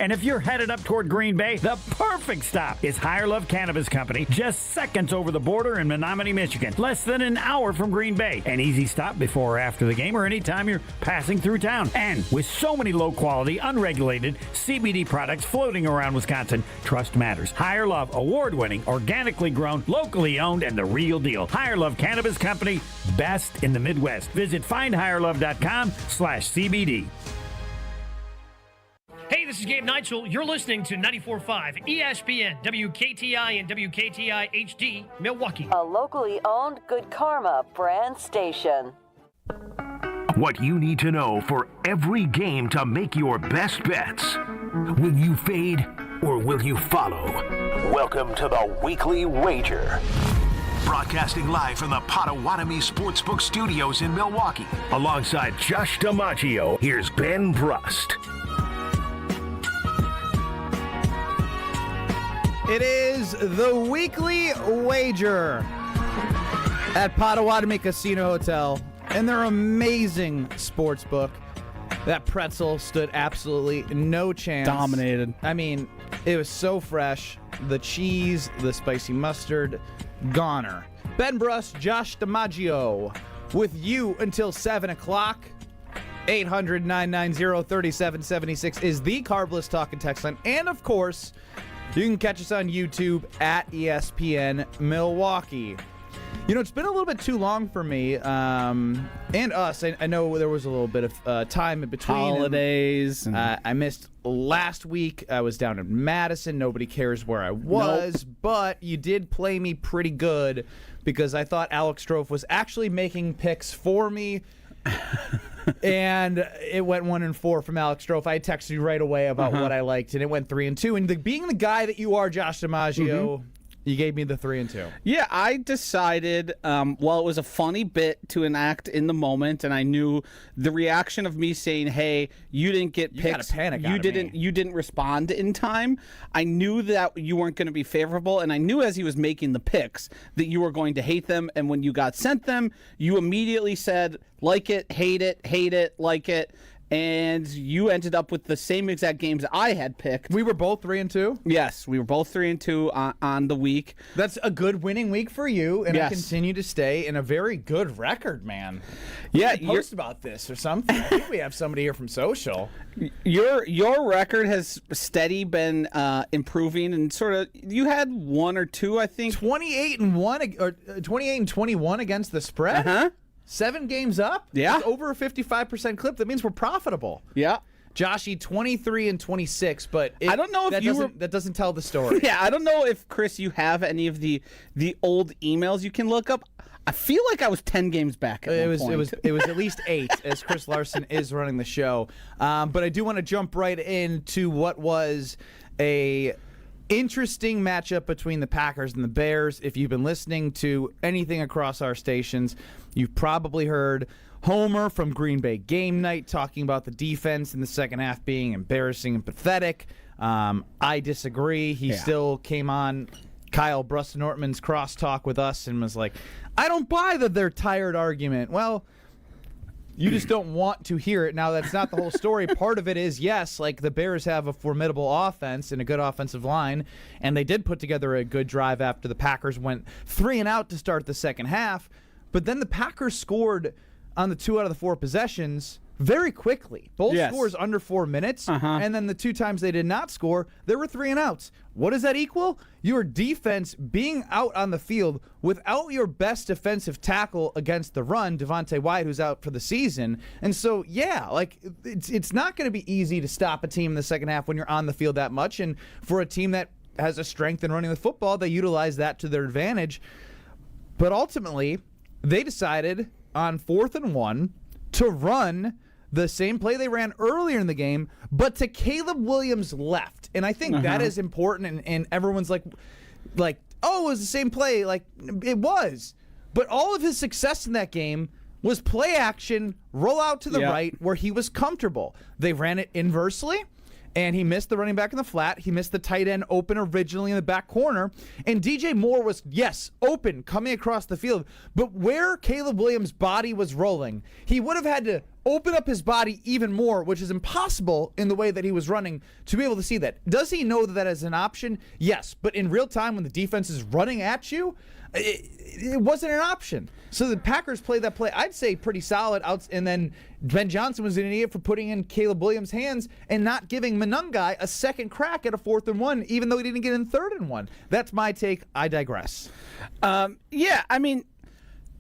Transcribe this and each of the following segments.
And if you're headed up toward Green Bay, the perfect stop is Higher Love Cannabis Company, just seconds over the border in Menominee, Michigan. Less than an hour from Green Bay. An easy stop before or after the game or anytime you're passing through town. And with so many low-quality, unregulated CBD products floating around Wisconsin, trust matters. Higher Love, award-winning, organically grown, locally owned, and the real deal. Higher Love Cannabis Company, best in the Midwest. Visit findhigherlove.com/CBD. Hey, this is Gabe Neitzel. You're listening to 94.5 ESPN, WKTI and WKTI HD, Milwaukee. A locally owned Good Karma brand station. What you need to know for every game to make your best bets. Will you fade or will you follow? Welcome to the Weekly Wager. Broadcasting live from the Potawatomi Sportsbook studios in Milwaukee. Alongside Josh DiMaggio, here's Ben Brust. It is the Weekly Wager at Potawatomi Casino Hotel and their amazing sports book. That pretzel stood absolutely no chance. Dominated. I mean, it was so fresh. The cheese, the spicy mustard, goner. Ben Brust, Josh DiMaggio with you until 7 o'clock. 800-990-3776 is the Carbless Talk and Text line. And, of course, you can catch us on YouTube at ESPN Milwaukee. You know, it's been a little bit too long for me and us. I know there was a little bit of time in between. Holidays. I missed last week. I was down in Madison. Nobody cares where I was. Nope. But you did play me pretty good because I thought Alex Strofe was actually making picks for me. And it went 1-4 from Alex Strofe. I texted you right away about what I liked, and it went 3-2. And being the guy that you are, Josh DiMaggio, you gave me the 3-2. Yeah, I decided, well, it was a funny bit to enact in the moment, and I knew the reaction of me saying, "Hey, you didn't get picks. You got a panic out of me. You didn't respond in time." I knew that you weren't going to be favorable, and I knew as he was making the picks that you were going to hate them. And when you got sent them, you immediately said, "Like it, hate it, like it." And you ended up with the same exact games I had picked. We were both 3-2? Yes, we were both 3-2 on the week. That's a good winning week for you, and I continue to stay in a very good record, man. Yeah, post about this or something. I think we have somebody here from social. Your record has steady been improving, and sort of you had one or two, I think. 28-1 or 28-21 against the spread. 7 games up? Yeah. That's over a 55% clip. That means we're profitable. Yeah. Joshy, 23-26, but I don't know if that doesn't tell the story. Yeah, I don't know if, Chris, you have any of the old emails you can look up. I feel like I was 10 games back at one point. It was at least 8, as Chris Larson is running the show. But I do want to jump right into what was a interesting matchup between the Packers and the Bears. If you've been listening to anything across our stations, you've probably heard Homer from Green Bay Game Night talking about the defense in the second half being embarrassing and pathetic. I disagree. He still came on Kyle Brust-Nortman's crosstalk with us and was like, I don't buy the they're tired argument. Well, you just don't want to hear it. Now, that's not the whole story. Part of it is, yes, like the Bears have a formidable offense and a good offensive line, and they did put together a good drive after the Packers went 3-and-out to start the second half. But then the Packers scored on the 2 out of the 4 possessions very quickly. Both scores under 4 minutes, and then the 2 times they did not score, there were 3-and-outs. What does that equal? Your defense being out on the field without your best defensive tackle against the run, Devontae Wyatt, who's out for the season. And so, it's not going to be easy to stop a team in the second half when you're on the field that much. And for a team that has a strength in running the football, they utilize that to their advantage. But ultimately, they decided on 4th and 1 to run the same play they ran earlier in the game, but to Caleb Williams' left. And I think that is important, and everyone's like, oh, it was the same play. Like, it was. But all of his success in that game was play action, roll out to the right, where he was comfortable. They ran it inversely, and he missed the running back in the flat. He missed the tight end open originally in the back corner. And DJ Moore was, open, coming across the field. But where Caleb Williams' body was rolling, he would have had to open up his body even more, which is impossible in the way that he was running to be able to see that. Does he know that that is an option? Yes, but in real time when the defense is running at you, it wasn't an option. So the Packers played that play, I'd say, pretty solid. And then Ben Johnson was an idiot for putting in Caleb Williams' hands and not giving Monungai a second crack at a 4th and 1, even though he didn't get in 3rd and 1. That's my take. I digress. Yeah, I mean,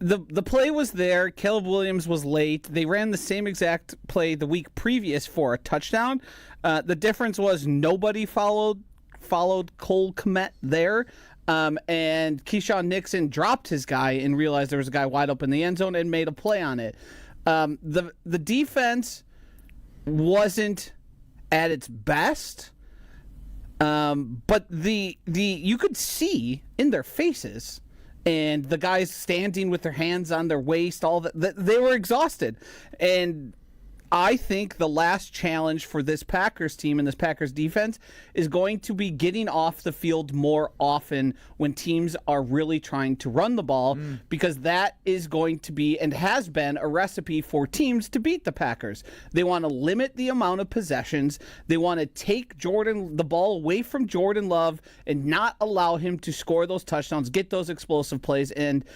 the play was there. Caleb Williams was late. They ran the same exact play the week previous for a touchdown. The difference was nobody followed Cole Kmet there. And Keyshawn Nixon dropped his guy and realized there was a guy wide open in the end zone and made a play on it. The defense wasn't at its best, but you could see in their faces, and the guys standing with their hands on their waist, all that they were exhausted. And I think the last challenge for this Packers team and this Packers defense is going to be getting off the field more often when teams are really trying to run the ball, because that is going to be and has been a recipe for teams to beat the Packers. They want to limit the amount of possessions. They want to take the ball away from Jordan Love and not allow him to score those touchdowns, get those explosive plays, and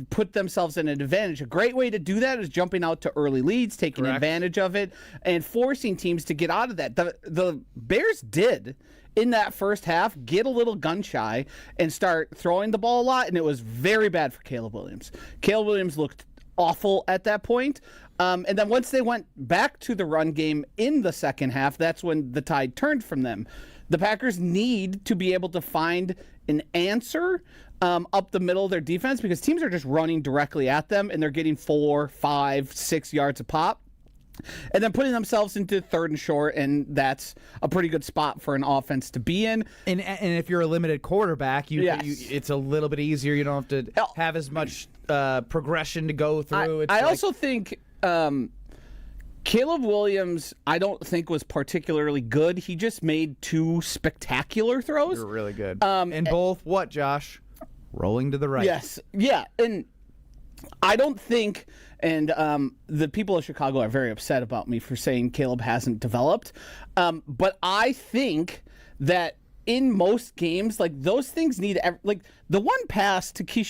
put themselves in an advantage. A great way to do that is jumping out to early leads, taking advantage of it, and forcing teams to get out of that. The Bears did, in that first half, get a little gun shy and start throwing the ball a lot, and it was very bad for Caleb Williams. Caleb Williams looked awful at that point. And then once they went back to the run game in the second half, that's when the tide turned from them. The Packers need to be able to find an answer up the middle of their defense, because teams are just running directly at them and they're getting 4, 5, 6 yards a pop, and then putting themselves into 3rd and short, and that's a pretty good spot for an offense to be in. And if you're a limited quarterback, it's a little bit easier. You don't have to have as much progression to go through. I also think Caleb Williams, I don't think, was particularly good. He just made 2 spectacular throws. You're really good. And both, what, Josh? Rolling to the right. Yes. Yeah. And I don't think, and the people of Chicago are very upset about me for saying Caleb hasn't developed. But I think that in most games, like, those things need, like, the one pass to who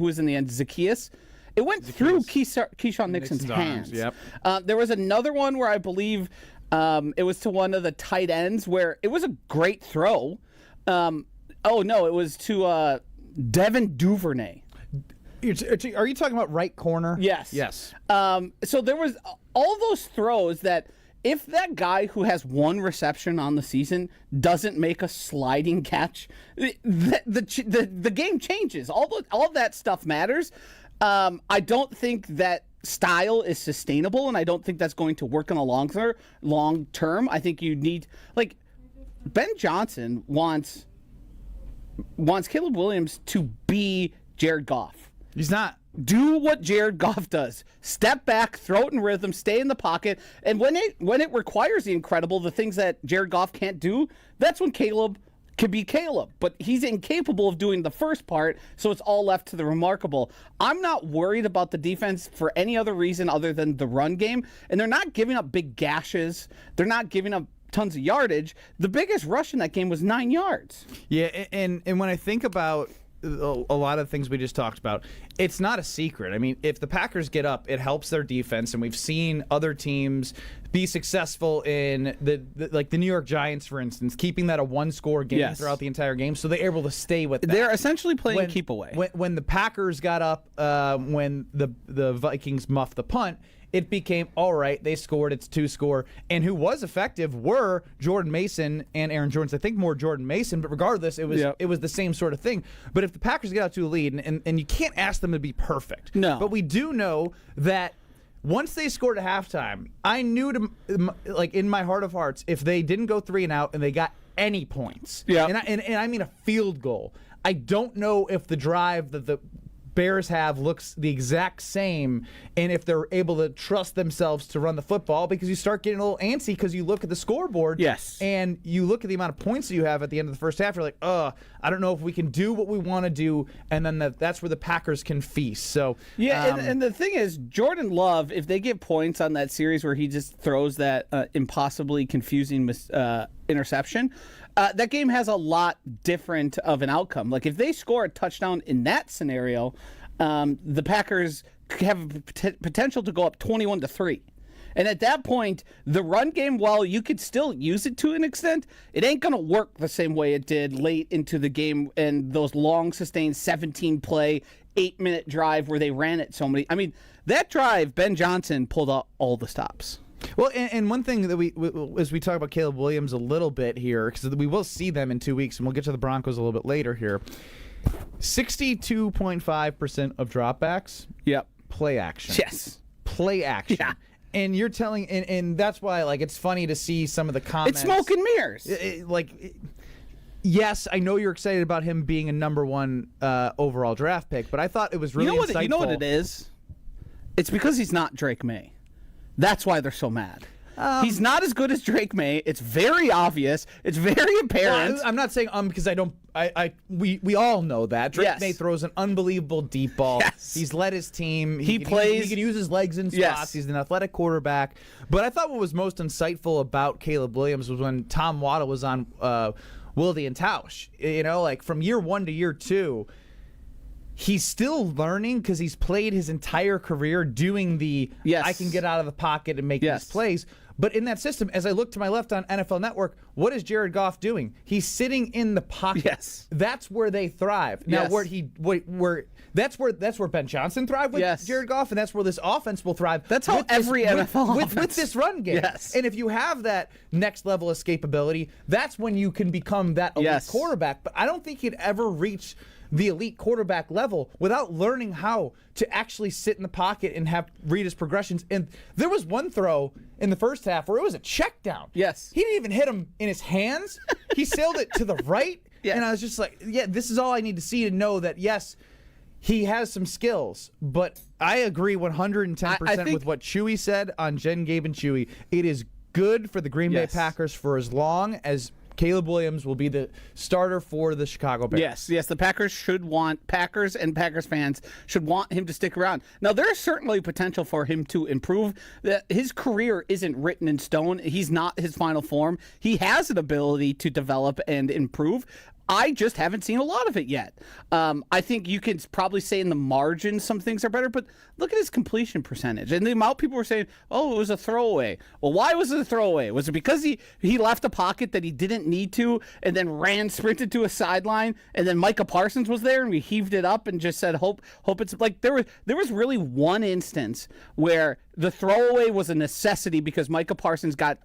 was in the end, Zacchaeus? It went through Keyshawn Nixon's hands. Yep. There was another one where I believe it was to one of the tight ends where it was a great throw. It was to Devin Duvernay. Are you talking about right corner? Yes. Yes. So there was all those throws that if that guy who has 1 reception on the season doesn't make a sliding catch, the game changes. All of that stuff matters. I don't think that style is sustainable, and I don't think that's going to work in the long term. I think you need, like, Ben Johnson wants Caleb Williams to be Jared Goff. He's not. Do what Jared Goff does. Step back, throw it in rhythm, stay in the pocket, and when it requires the incredible, the things that Jared Goff can't do, that's when Caleb could be Caleb. But he's incapable of doing the first part, so it's all left to the remarkable. I'm not worried about the defense for any other reason other than the run game, and they're not giving up big gashes. They're not giving up tons of yardage. The biggest rush in that game was 9 yards. Yeah, and when I think about a lot of things we just talked about, it's not a secret. I mean, if the Packers get up, it helps their defense, and we've seen other teams be successful in like the New York Giants, for instance, keeping that a 1-score game throughout the entire game, so they're able to stay with that. They're essentially playing keep away. When the Packers got up, when the Vikings muffed the punt, it became, all right, they scored, it's 2-score. And who was effective were Jordan Mason and Aaron Jones. I think more Jordan Mason, but regardless, it was the same sort of thing. But if the Packers get out to a lead, and you can't ask them to be perfect. No. But we do know that once they scored at halftime, I knew, like, in my heart of hearts, if they didn't go 3 and out and they got any points, and I mean a field goal, I don't know if the drive that the Bears have looks the exact same, and if they're able to trust themselves to run the football, because you start getting a little antsy because you look at the scoreboard, and you look at the amount of points that you have at the end of the first half, you're like, I don't know if we can do what we want to do, and then that's where the Packers can feast. So and the thing is, Jordan Love, if they get points on that series where he just throws that impossibly confusing interception, that game has a lot different of an outcome. Like if they score a touchdown in that scenario, the Packers have potential to go up 21-3. And at that point, the run game, while you could still use it to an extent, it ain't going to work the same way it did late into the game and those long sustained 17-play, 8-minute drive where they ran it so many. I mean, that drive, Ben Johnson pulled out all the stops. Well, and one thing that we as we talk about Caleb Williams a little bit here, because we will see them in 2 weeks, and we'll get to the Broncos a little bit later here. 62.5% of dropbacks. Yep. Play action. Yes. Play action. Yeah. And you're telling, and that's why, like, it's funny to see some of the comments. It's smoke and mirrors. Yes, I know you're excited about him being a number 1 overall draft pick, but I thought it was really insightful. You know what it is? It's because he's not Drake May. That's why they're so mad. He's not as good as Drake May. It's very obvious. It's very apparent. Well, I'm not saying because I don't. We all know that Drake May throws an unbelievable deep ball. Yes. He's led his team. He plays. He can use his legs in spots. Yes. He's an athletic quarterback. But I thought what was most insightful about Caleb Williams was when Tom Waddle was on Wilde and Tausch. You know, like from year 1 to year 2. He's still learning because he's played his entire career doing the I can get out of the pocket and make these plays. But in that system, as I look to my left on NFL Network, what is Jared Goff doing? He's sitting in the pocket. Yes. That's where they thrive. Now, that's where Ben Johnson thrived with Jared Goff, and that's where this offense will thrive. That's how every NFL with this run game. Yes. And if you have that next level escapability, that's when you can become that elite quarterback. But I don't think he'd ever reach the elite quarterback level without learning how to actually sit in the pocket and read his progressions. And there was one throw in the first half where it was a check down. Yes. He didn't even hit him in his hands. He sailed it to the right. Yes. And I was just like, this is all I need to see to know that, yes, he has some skills. But I agree 110% with what Chewy said on Jen, Gabe, and Chewy. It is good for the Green Bay Packers for as long as Caleb Williams will be the starter for the Chicago Bears. Yes. The Packers and Packers fans should want him to stick around. Now, there is certainly potential for him to improve. His career isn't written in stone. He's not his final form. He has an ability to develop and improve. I just haven't seen a lot of it yet. I think you can probably say in the margins some things are better, but look at his completion percentage. And the amount people were saying, it was a throwaway. Well, why was it a throwaway? Was it because he left a pocket that he didn't need to and then sprinted to a sideline, and then Micah Parsons was there and we heaved it up and just said, hope it's like there was really one instance where the throwaway was a necessity because Micah Parsons got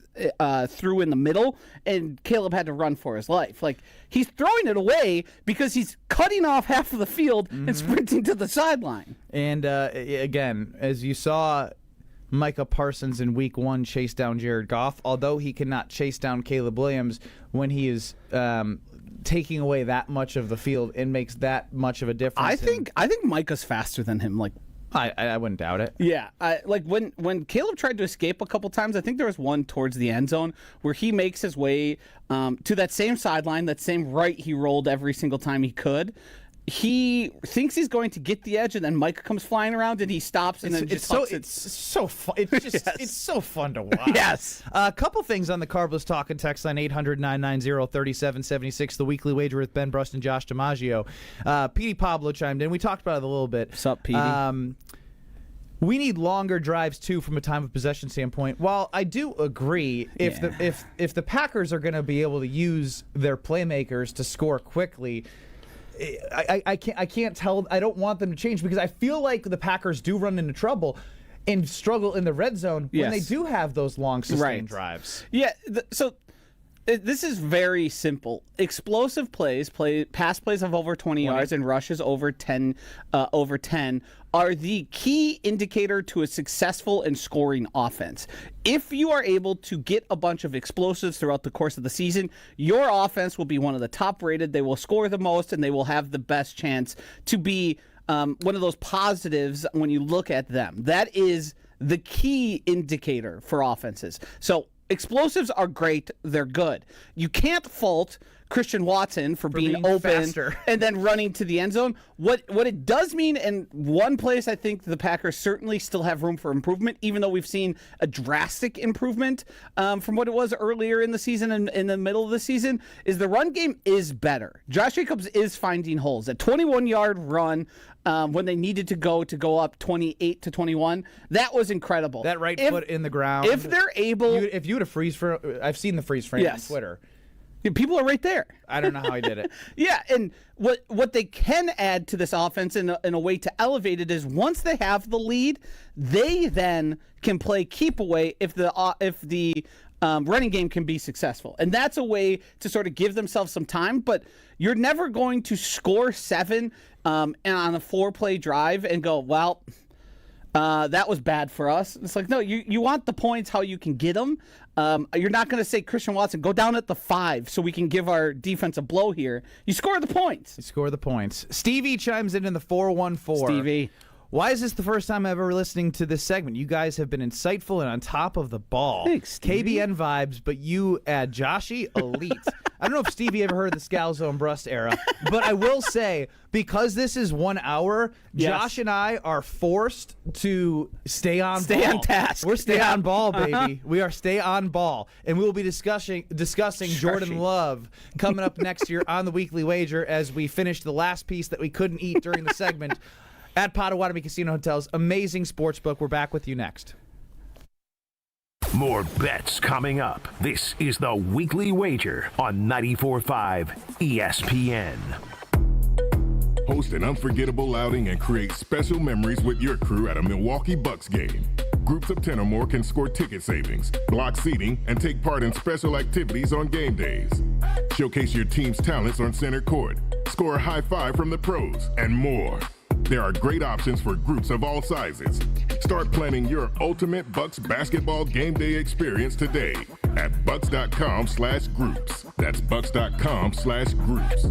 through in the middle and Caleb had to run for his life. Like, he's throwing it away because he's cutting off half of the field and sprinting to the sideline. And again, as you saw Micah Parsons in week 1 chase down Jared Goff, although he cannot chase down Caleb Williams when he is taking away that much of the field, it makes that much of a difference. I think Micah's faster than him, like, I wouldn't doubt it. Yeah, like when Caleb tried to escape a couple times, I think there was one towards the end zone where he makes his way to that same sideline, that same right he rolled every single time he could. He thinks he's going to get the edge, and then Micah comes flying around, and he stops, and it's so fun. It's so fun to watch. Yes. A couple things on the Carbless Talking text line 800-990-3776. The weekly wager with Ben Brust and Josh DiMaggio. Petey Pablo chimed in. We talked about it a little bit. What's up, Petey? We need longer drives too, from a time of possession standpoint. While I do agree, if the Packers are going to be able to use their playmakers to score quickly, I can't tell. I don't want them to change because I feel like the Packers do run into trouble and struggle in the red zone when they do have those long sustained drives. Yeah. This is very simple. Explosive plays, pass plays of over 20 yards and rushes over 10 are the key indicator to a successful and scoring offense. If you are able to get a bunch of explosives throughout the course of the season, your offense will be one of the top rated. They will score the most, and they will have the best chance to be one of those positives when you look at them. That is the key indicator for offenses. So explosives are great. They're good. You can't fault Christian Watson for being open faster and then running to the end zone. What it does mean, and one place I think the Packers certainly still have room for improvement, even though we've seen a drastic improvement from what it was earlier in the season and in the middle of the season, is the run game is better. Josh Jacobs is finding holes. A 21-yard run when they needed to go up 28-21, that was incredible. That right foot in the ground. If they're able... If you would have freeze frame, I've seen the freeze frame on Twitter. People are right there. I don't know how he did it. Yeah, and what they can add to this offense in a way to elevate it is once they have the lead, they then can play keep away if the running game can be successful. And that's a way to sort of give themselves some time, but you're never going to score 7 and on a 4-play drive and go, well, that was bad for us. It's like, no, you want the points how you can get them. You're not going to say, Christian Watson, go down at the 5 so we can give our defense a blow here. You score the points. You score the points. Stevie chimes in the 414. Stevie. Why is this the first time I've ever listening to this segment? You guys have been insightful and on top of the ball. Thanks, Stevie. KBN vibes, but you add Joshy, elite. I don't know if Stevie ever heard of the Scalzo Brust era, but I will say, because this is 1 hour, Josh and I are forced to stay on task. We're stay on ball, baby. We are stay on ball. And we will be discussing Jordan Love coming up next year on the Weekly Wager as we finish the last piece that we couldn't eat during the segment. At Potawatomi Casino Hotels, amazing sportsbook. We're back with you next. More bets coming up. This is the Weekly Wager on 94.5 ESPN. Host an unforgettable outing and create special memories with your crew at a Milwaukee Bucks game. Groups of 10 or more can score ticket savings, block seating, and take part in special activities on game days. Showcase your team's talents on center court, score a high five from the pros, and more. There are great options for groups of all sizes. Start planning your ultimate Bucks basketball game day experience today at bucks.com/groups. That's bucks.com/groups.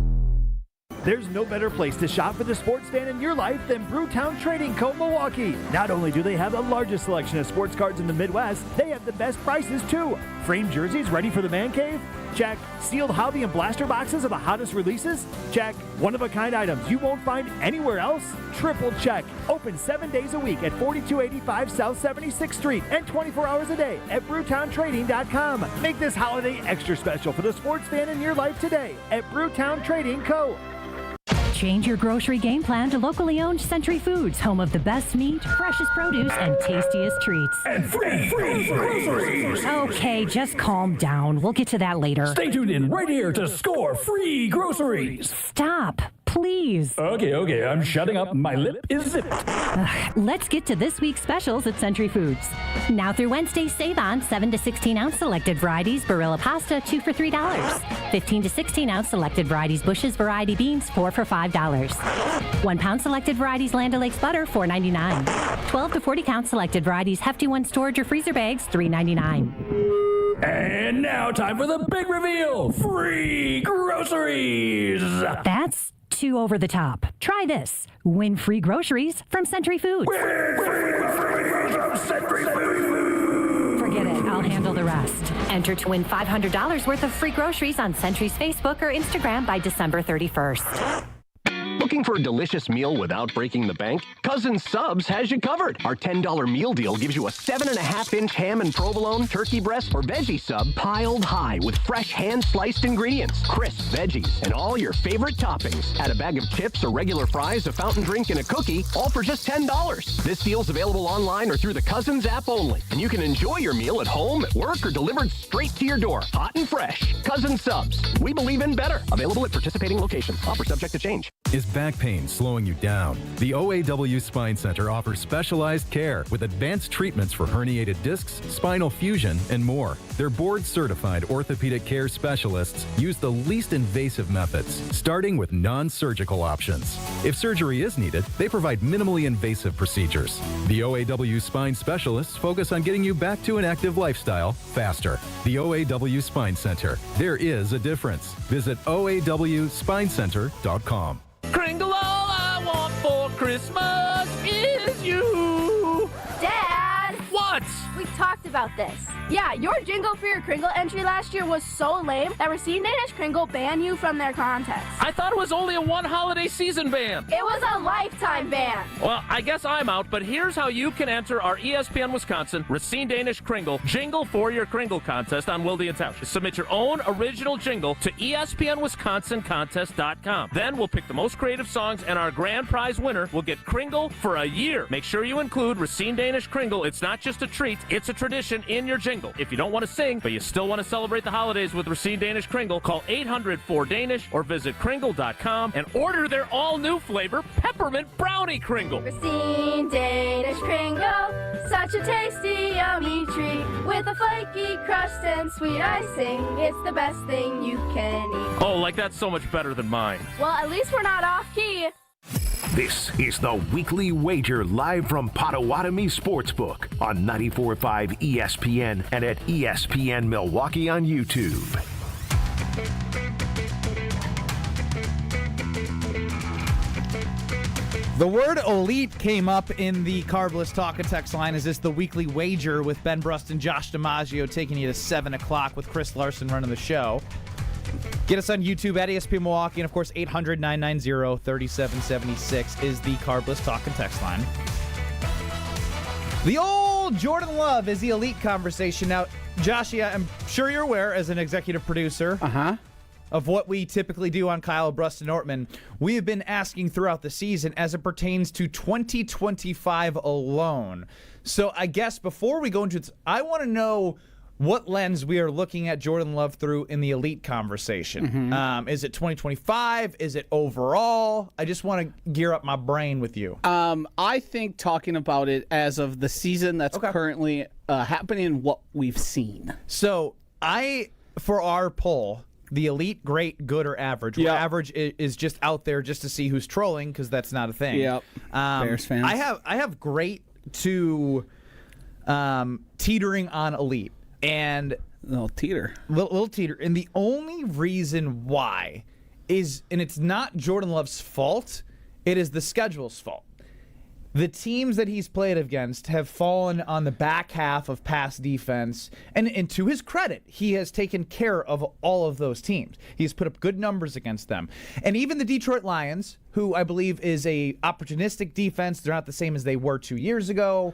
There's no better place to shop for the sports fan in your life than Brewtown Trading Co. Milwaukee. Not only do they have the largest selection of sports cards in the Midwest, they have the best prices too. Framed jerseys ready for the man cave? Check. Sealed hobby and blaster boxes of the hottest releases? Check. One-of-a-kind items you won't find anywhere else? Triple check. Open 7 days a week at 4285 South 76th Street and 24 hours a day at BrewtownTrading.com. Make this holiday extra special for the sports fan in your life today at Brewtown Trading Co. Change your grocery game plan to locally owned Century Foods, home of the best meat, freshest produce, and tastiest treats. And free groceries. Okay, just calm down. We'll get to that later. Stay tuned in right here to score free groceries. Stop, please. Okay, I'm shutting up. My lip is zipped. Let's get to this week's specials at Century Foods. Now through Wednesday, save on 7 to 16 ounce selected varieties Barilla pasta, 2 for $3. 15 to 16 ounce selected varieties Bush's variety beans, 4 for $5. 1 pound selected varieties Land O'Lakes butter, $4.99. 12 to 40 count selected varieties Hefty One storage or freezer bags, $3.99. And now time for the big reveal. Free groceries. That's too over the top. Try this. Win free groceries from Century Foods. Win free groceries from Century Foods. Forget it. I'll handle the rest. Enter to win $500 worth of free groceries on Century's Facebook or Instagram by December 31st. Looking for a delicious meal without breaking the bank? Cousin Subs has you covered. Our $10 meal deal gives you a 7.5-inch ham and provolone, turkey breast, or veggie sub piled high with fresh hand-sliced ingredients, crisp veggies, and all your favorite toppings. Add a bag of chips or regular fries, a fountain drink, and a cookie, all for just $10. This deal's available online or through the Cousins app only, and you can enjoy your meal at home, at work, or delivered straight to your door, hot and fresh. Cousin Subs. We believe in better. Available at participating locations. Offer subject to change. Is back pain slowing you down? The OAW Spine Center offers specialized care with advanced treatments for herniated discs, spinal fusion, and more. Their board-certified orthopedic care specialists use the least invasive methods, starting with non-surgical options. If surgery is needed, they provide minimally invasive procedures. The OAW Spine Specialists focus on getting you back to an active lifestyle faster. The OAW Spine Center. There is a difference. Visit OAWSpineCenter.com. Kringle all I want for Christmas is you. Dad! What? We talked about this. Yeah, your Jingle for Your Kringle entry last year was so lame that Racine Danish Kringle banned you from their contest. I thought it was only a one holiday season ban. It was a lifetime ban. Well, I guess I'm out, but here's how you can enter our ESPN Wisconsin Racine Danish Kringle Jingle for Your Kringle contest on Wilde Township. Submit your own original jingle to ESPNWisconsinContest.com. Then we'll pick the most creative songs, and our grand prize winner will get Kringle for a year. Make sure you include Racine Danish Kringle. It's not just a treat, it's a tradition in your jingle. If you don't want to sing, but you still want to celebrate the holidays with Racine Danish Kringle, call 800-4DANISH or visit Kringle.com and order their all-new flavor, Peppermint Brownie Kringle. Racine Danish Kringle, such a tasty, yummy treat with a flaky crust and sweet icing. It's the best thing you can eat. Oh, like that's so much better than mine. Well, at least we're not off key. This is the Weekly Wager live from Potawatomi Sportsbook on 94.5 ESPN and at ESPN Milwaukee on YouTube. The word elite came up in the Carbless Talk and Text line. Is this the Weekly Wager with Ben Brust and Josh DiMaggio taking you to 7 o'clock with Chris Larson running the show? Get us on YouTube at ESPN Milwaukee, and of course 800-990-3776 is the Carbless Talk and Text line. The old Jordan Love is the elite conversation. Now, Josh, I'm sure you're aware as an executive producer of what we typically do on Kyle, Brust, and Ortman. We have been asking throughout the season as it pertains to 2025 alone. So I guess before we go into it, I want to know what lens we are looking at Jordan Love through in the elite conversation. Is it 2025? Is it overall? I just want to gear up my brain with you. I think talking about it as of the season that's currently happening and what we've seen. So for our poll, the elite, great, good, or average. Where average is just out there just to see who's trolling, because that's not a thing. Yep. Bears fans. I have great to teetering on elite. And little teeter. Little teeter. And the only reason why is, and it's not Jordan Love's fault, it is the schedule's fault. The teams that he's played against have fallen on the back half of pass defense. And to his credit, he has taken care of all of those teams. He's put up good numbers against them. And even the Detroit Lions, who I believe is a opportunistic defense, they're not the same as they were 2 years ago.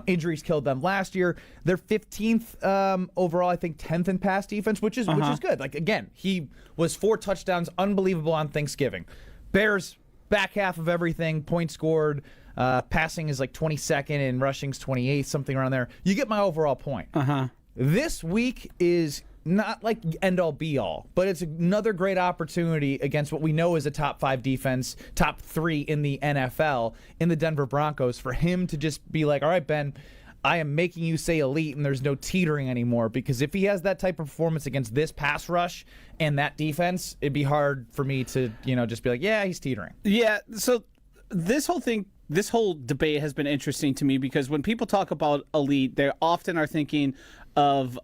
Injuries killed them last year. They're 15th overall, I think 10th in pass defense, which is good. Like, again, he was 4 touchdowns, unbelievable on Thanksgiving. Bears, back half of everything, points scored. Passing is like 22nd and rushing's 28th, something around there. You get my overall point. This week is not like end-all be-all, but it's another great opportunity against what we know is a top 5 defense, top 3 in the NFL, in the Denver Broncos, for him to just be like, all right, Ben, I am making you say elite, and there's no teetering anymore. Because if he has that type of performance against this pass rush and that defense, it'd be hard for me to, just be like, yeah, he's teetering. Yeah, so this whole debate has been interesting to me, because when people talk about elite, they often are thinking of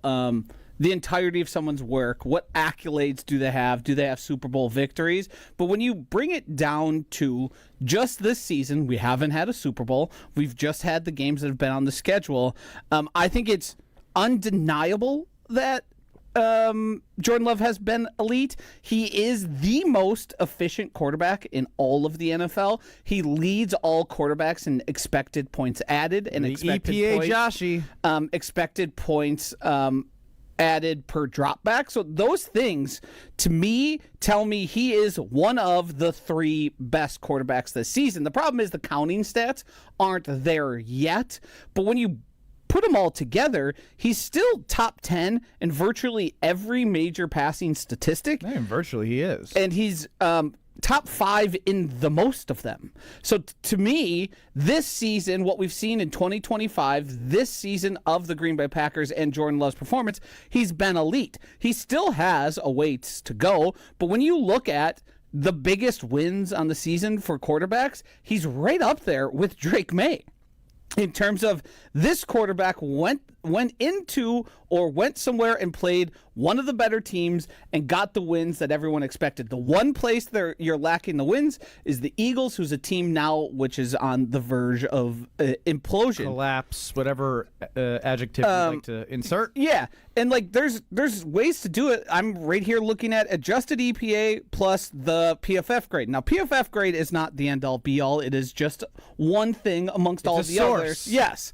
the entirety of someone's work. What accolades do they have? Do they have Super Bowl victories? But when you bring it down to just this season, we haven't had a Super Bowl. We've just had the games that have been on the schedule. I think it's undeniable that Jordan Love has been elite. He is the most efficient quarterback in all of the NFL. He leads all quarterbacks in expected points added and the expected EPA points, Joshy. Expected points added per dropback. So those things, to me, tell me he is one of the 3 best quarterbacks this season. The problem is the counting stats aren't there yet. But when you put them all together, he's still top 10 in virtually every major passing statistic. Man, virtually he is. And he's top 5 in the most of them. So to me, this season, what we've seen in 2025, this season of the Green Bay Packers and Jordan Love's performance, he's been elite. He still has a ways to go, but when you look at the biggest wins on the season for quarterbacks, he's right up there with Drake May. In terms of this quarterback went went into or went somewhere and played one of the better teams and got the wins that everyone expected. The one place you're lacking the wins is the Eagles, who's a team now which is on the verge of implosion. Collapse, whatever adjective you'd like to insert. Yeah, and like there's ways to do it. I'm right here looking at adjusted EPA plus the PFF grade. Now, PFF grade is not the end-all, be-all. It is just one thing amongst all the others. Yes.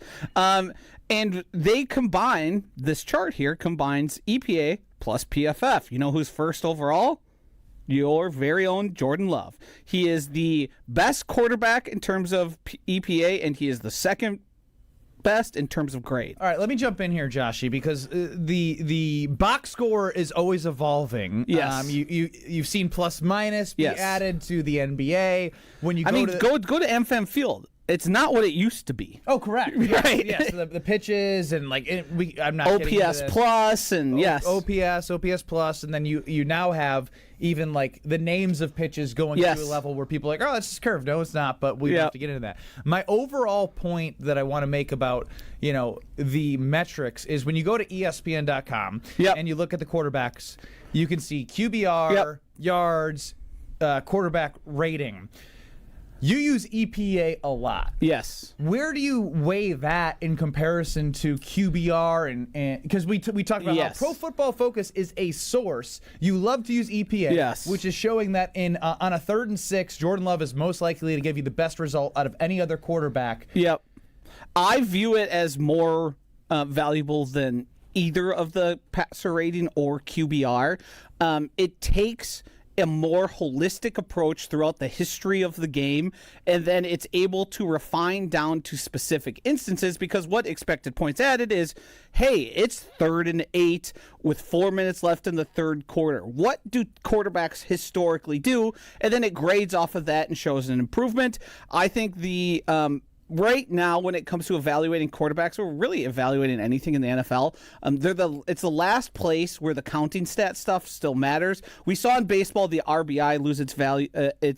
And they combine, this chart here combines EPA plus PFF. You know who's first overall? Your very own Jordan Love. He is the best quarterback in terms of EPA, and he is the second best in terms of grade. All right, let me jump in here, Joshy, because the box score is always evolving. Yes. You've seen plus minus be added to the NBA. When you go to MFM Field. It's not what it used to be. Oh, correct. Right. Yes, the pitches and I'm not OPS plus and OPS plus, and then you now have even like the names of pitches going to a level where people are like, oh, that's just curve. No, it's not, but we have to get into that. My overall point that I want to make about the metrics is when you go to ESPN.com and you look at the quarterbacks, you can see QBR, yards, quarterback rating. You use EPA a lot. Yes. Where do you weigh that in comparison to QBR and because we talked about how Pro Football Focus is a source. You love to use EPA, which is showing that on a 3rd and 6, Jordan Love is most likely to give you the best result out of any other quarterback. Yep. I view it as more valuable than either of the passer rating or QBR. It takes a more holistic approach throughout the history of the game, and then it's able to refine down to specific instances, because what expected points added is, hey, it's 3rd and 8 with 4 minutes left in the third quarter. What do quarterbacks historically do? And then it grades off of that and shows an improvement. I think the right now, when it comes to evaluating quarterbacks, we're really evaluating anything in the NFL. It's the last place where the counting stat stuff still matters. We saw in baseball the RBI lose its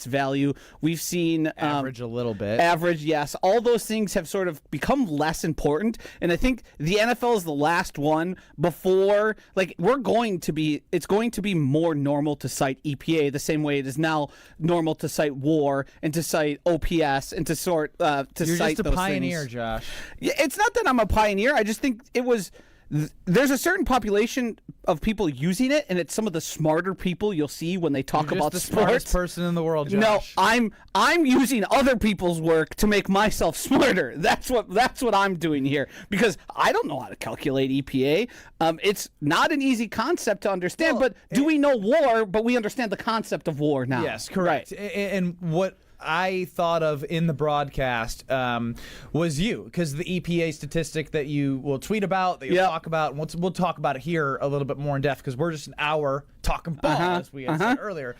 value. We've seen average a little bit. Average, yes. All those things have sort of become less important, and I think the NFL is the last one before. Like it's going to be more normal to cite EPA the same way it is now normal to cite WAR and to cite OPS and to You're just a pioneer, things. Josh. Yeah, it's not that I'm a pioneer. I just think there's a certain population of people using it, and it's some of the smarter people you'll see when they talk about the sports. Smartest person in the world, Josh. No, I'm using other people's work to make myself smarter. That's what I'm doing here, because I don't know how to calculate EPA. It's not an easy concept to understand, but do we know WAR? But we understand the concept of WAR now. Yes, correct. Right. And what I thought of in the broadcast was you, because the EPA statistic that you will tweet about, that you'll talk about, and we'll talk about it here a little bit more in depth, because we're just an hour talking ball, as we had said earlier.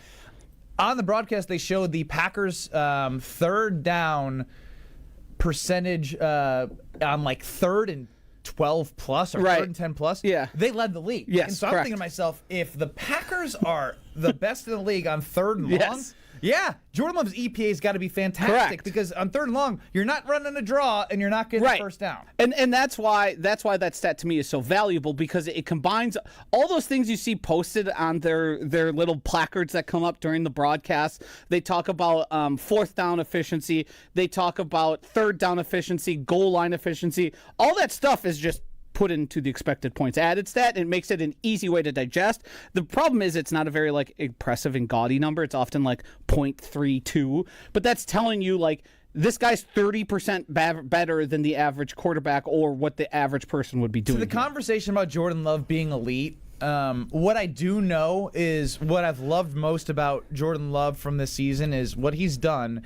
On the broadcast, they showed the Packers' 3rd down percentage on like 3rd and 12 plus or 3rd and 10 plus. Yeah. They led the league. Yes, and so I'm thinking to myself, if the Packers are the best in the league on 3rd and long, Jordan Love's EPA's got to be fantastic, because on 3rd and long, you're not running a draw and you're not getting the first down. And that's why that stat to me is so valuable, because it combines all those things you see posted on their little placards that come up during the broadcast. They talk about 4th down efficiency. They talk about 3rd down efficiency, goal line efficiency. All that stuff is just put into the expected points added stat, and it makes it an easy way to digest. The problem is it's not a very impressive and gaudy number. It's often 0.32, but that's telling you this guy's 30% better than the average quarterback, or what the average person would be doing. To the conversation about Jordan Love being elite, what I do know is what I've loved most about Jordan Love from this season is what he's done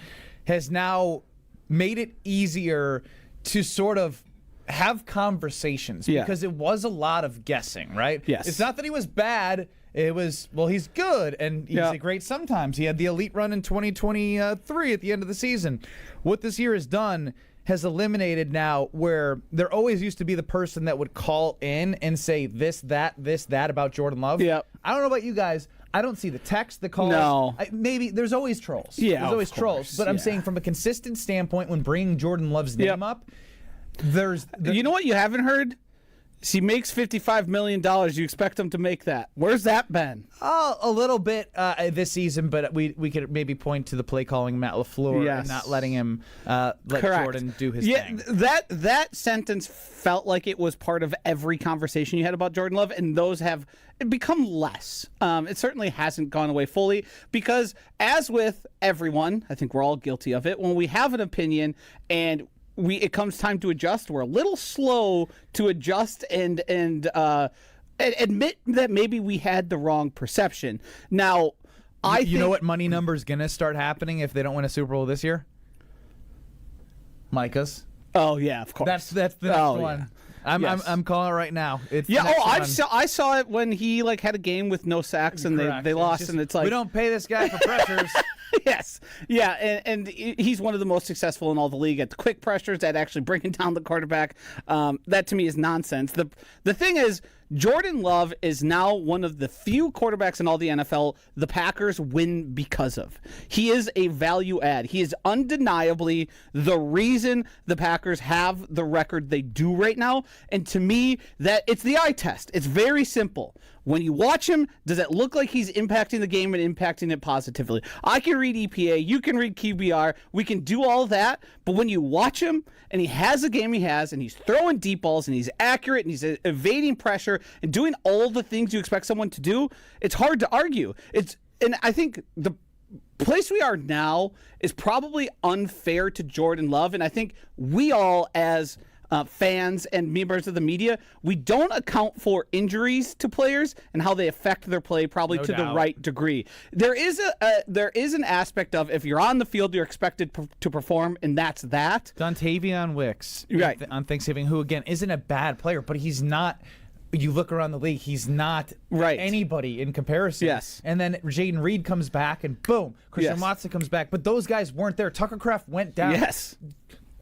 has now made it easier to sort of have conversations, because it was a lot of guessing, right? Yes. It's not that he was bad. It was, well, he's good, and he's great sometimes. He had the elite run in 2023 at the end of the season. What this year has done has eliminated now where there always used to be the person that would call in and say this, that about Jordan Love. Yep. I don't know about you guys. I don't see the text, the calls. No. Maybe there's always trolls. Yeah, there's always trolls. But I'm saying from a consistent standpoint, when bringing Jordan Love's name up, there's you know what you haven't heard? He makes $55 million. You expect him to make that. Where's that been? Oh, a little bit this season, but we could maybe point to the play calling Matt LaFleur and not letting him let Jordan do his thing. That sentence felt like it was part of every conversation you had about Jordan Love, and those have become less. It certainly hasn't gone away fully because, as with everyone, I think we're all guilty of it, when we have an opinion and it comes time to adjust, we're a little slow to adjust and admit that maybe we had the wrong perception. Now, you know what money number is going to start happening if they don't win a Super Bowl this year? Micah's. Oh yeah, of course. That's the next one. Yeah. I'm calling it right now. It's I saw it when he had a game with no sacks and they lost, and it's like, we don't pay this guy for pressures. Yes, yeah, and he's one of the most successful in all the league at the quick pressures, at actually bringing down the quarterback. That to me is nonsense. The thing is, Jordan Love is now one of the few quarterbacks in all the NFL the Packers win because of. He is a value add. He is undeniably the reason the Packers have the record they do right now. And to me, that it's the eye test. It's very simple. When you watch him, does it look like he's impacting the game and impacting it positively? I can read EPA, you can read QBR, we can do all that, but when you watch him and he has the game he has and he's throwing deep balls and he's accurate and he's evading pressure and doing all the things you expect someone to do, it's hard to argue. And I think the place we are now is probably unfair to Jordan Love, and I think we all as fans and members of the media, we don't account for injuries to players and how they affect their play probably to the right degree. There is an aspect of, if you're on the field, you're expected to perform, and that's that. Dontavion Wicks on Thanksgiving, who again isn't a bad player, but he's not. You look around the league, he's not anybody in comparison. Yes. And then Jaden Reed comes back, and boom, Christian Watson comes back. But those guys weren't there. Tucker Kraft went down. Yes.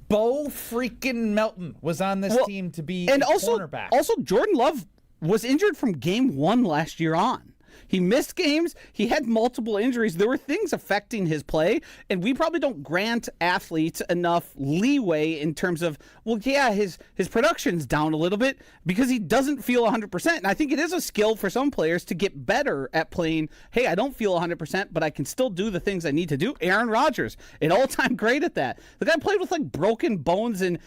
Bo freaking Melton was on this team to be a cornerback. Also, Jordan Love was injured from game 1 last year on. He missed games. He had multiple injuries. There were things affecting his play, and we probably don't grant athletes enough leeway in terms of, his production's down a little bit because he doesn't feel 100%. And I think it is a skill for some players to get better at playing, hey, I don't feel 100%, but I can still do the things I need to do. Aaron Rodgers, an all-time great at that. The guy played with broken bones and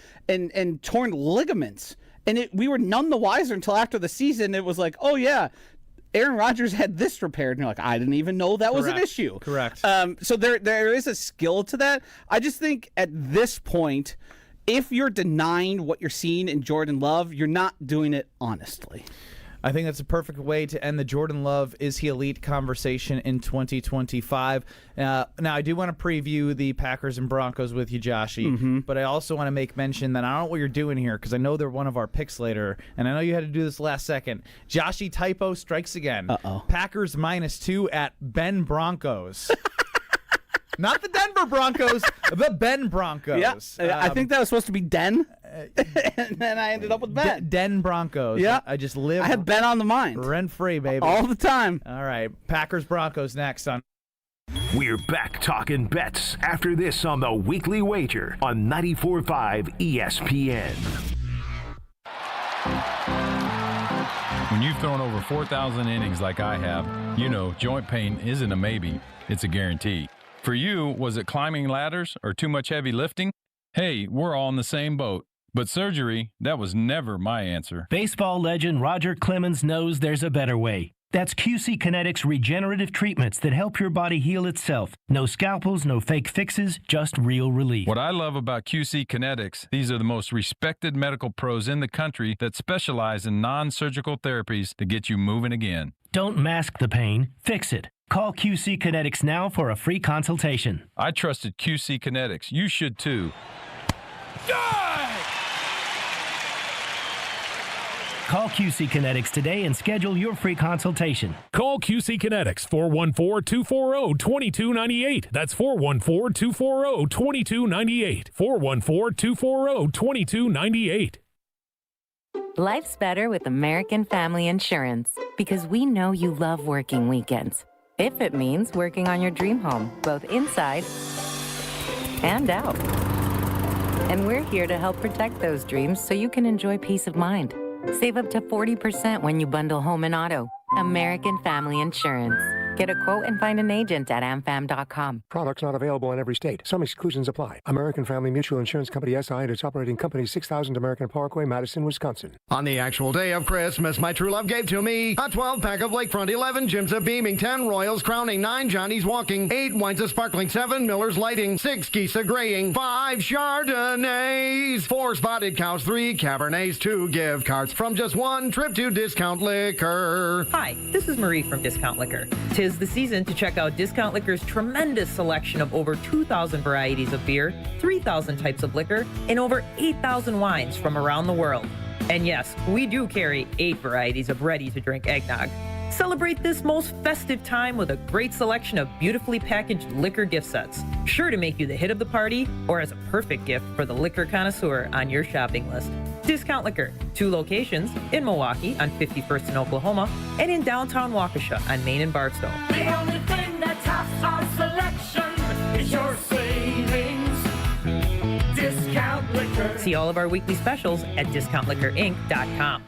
torn ligaments. And we were none the wiser until after the season. It was like, oh, yeah, Aaron Rodgers had this repaired, and you're like, I didn't even know that was an issue. Correct. So there is a skill to that. I just think at this point, if you're denying what you're seeing in Jordan Love, you're not doing it honestly. I think that's a perfect way to end the Jordan Love Is He Elite conversation in 2025. Now, I do want to preview the Packers and Broncos with you, Joshy, but I also want to make mention that I don't know what you're doing here because I know they're one of our picks later, and I know you had to do this last second. Joshy typo strikes again. Packers -2 at Ben Broncos. Not the Denver Broncos, the Ben Broncos. Yeah, I think that was supposed to be Den, and then I ended up with Ben. Den Broncos. Yeah. I just live. I had Ben on the mind. Rent-free, baby. All the time. All right, Packers-Broncos next on. We're back talking bets after this on the Weekly Wager on 94.5 ESPN. When you've thrown over 4,000 innings like I have, you know joint pain isn't a maybe, it's a guarantee. For you, was it climbing ladders or too much heavy lifting? Hey, we're all in the same boat. But surgery, that was never my answer. Baseball legend Roger Clemens knows there's a better way. That's QC Kinetics regenerative treatments that help your body heal itself. No scalpels, no fake fixes, just real relief. What I love about QC Kinetics, these are the most respected medical pros in the country that specialize in non-surgical therapies to get you moving again. Don't mask the pain, fix it. Call QC Kinetics now for a free consultation. I trusted QC Kinetics. You should too. Call QC Kinetics today and schedule your free consultation. Call QC Kinetics, 414-240-2298. That's 414-240-2298. 414-240-2298. Life's better with American Family Insurance because we know you love working weekends. If it means working on your dream home, both inside and out. And we're here to help protect those dreams so you can enjoy peace of mind. Save up to 40% when you bundle home and auto. American Family Insurance. Get a quote and find an agent at amfam.com. Products not available in every state. Some exclusions apply. American Family Mutual Insurance Company SI and its operating company 6000 American Parkway, Madison, Wisconsin. On the actual day of Christmas, my true love gave to me a 12-pack of Lakefront, 11 Jims of Beaming, 10 Royals Crowning, 9 Johnny's Walking, 8 Wines of Sparkling, 7 Miller's Lighting, 6 Geese of Graying, 5 Chardonnays, 4 Spotted Cows, 3 Cabernets, 2 gift cards from just one trip to Discount Liquor. Hi, this is Marie from Discount Liquor. 'Tis the season to check out Discount Liquor's tremendous selection of over 2,000 varieties of beer, 3,000 types of liquor, and over 8,000 wines from around the world. And yes, we do carry 8 varieties of ready-to-drink eggnog. Celebrate this most festive time with a great selection of beautifully packaged liquor gift sets, sure to make you the hit of the party or as a perfect gift for the liquor connoisseur on your shopping list. Discount Liquor, 2 locations in Milwaukee on 51st in Oklahoma and in downtown Waukesha on Main and Barstow. The only thing that tops our selection is your savings. Discount Liquor. See all of our weekly specials at discountliquorinc.com.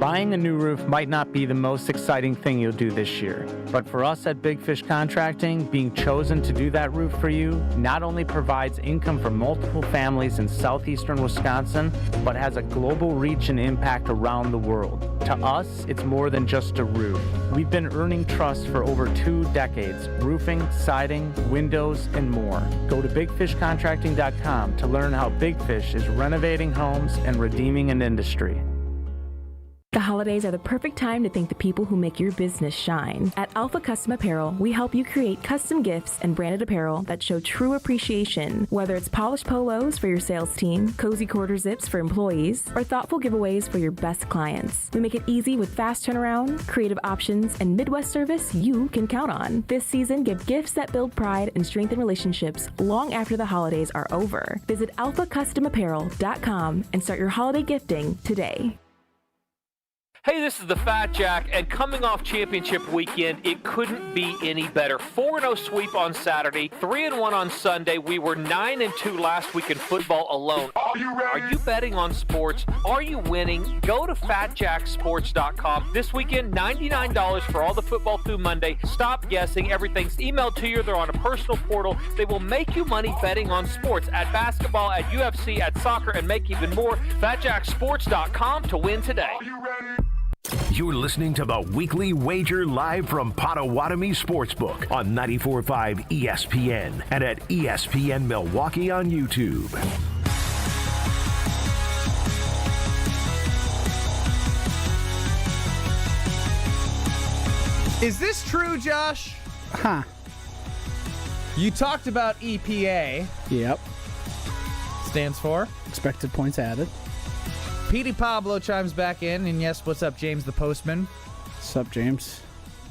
Buying a new roof might not be the most exciting thing you'll do this year, but for us at Big Fish Contracting, being chosen to do that roof for you not only provides income for multiple families in southeastern Wisconsin, but has a global reach and impact around the world. To us, it's more than just a roof. We've been earning trust for over 2 decades, roofing, siding, windows, and more. Go to bigfishcontracting.com to learn how Big Fish is renovating homes and redeeming an industry. The holidays are the perfect time to thank the people who make your business shine. At Alpha Custom Apparel, we help you create custom gifts and branded apparel that show true appreciation. Whether it's polished polos for your sales team, cozy quarter zips for employees, or thoughtful giveaways for your best clients. We make it easy with fast turnaround, creative options, and Midwest service you can count on. This season, give gifts that build pride and strengthen relationships long after the holidays are over. Visit alphacustomapparel.com and start your holiday gifting today. Hey, this is the Fat Jack, and coming off championship weekend, it couldn't be any better. 4-0 sweep on Saturday, 3-1 on Sunday. We were 9-2 last week in football alone. Are you betting on sports? Are you winning? Go to FatJackSports.com. This weekend, $99 for all the football through Monday. Stop guessing. Everything's emailed to you. They're on a personal portal. They will make you money betting on sports, at basketball, at UFC, at soccer, and make even more. FatJackSports.com to win today. You're listening to the Weekly Wager live from Potawatomi Sportsbook on 94.5 ESPN and at ESPN Milwaukee on YouTube. Is this true, Josh? Huh. You talked about EPA. Yep. Stands for? Expected points added. Petey Pablo chimes back in, and yes, what's up, James the Postman? What's up, James?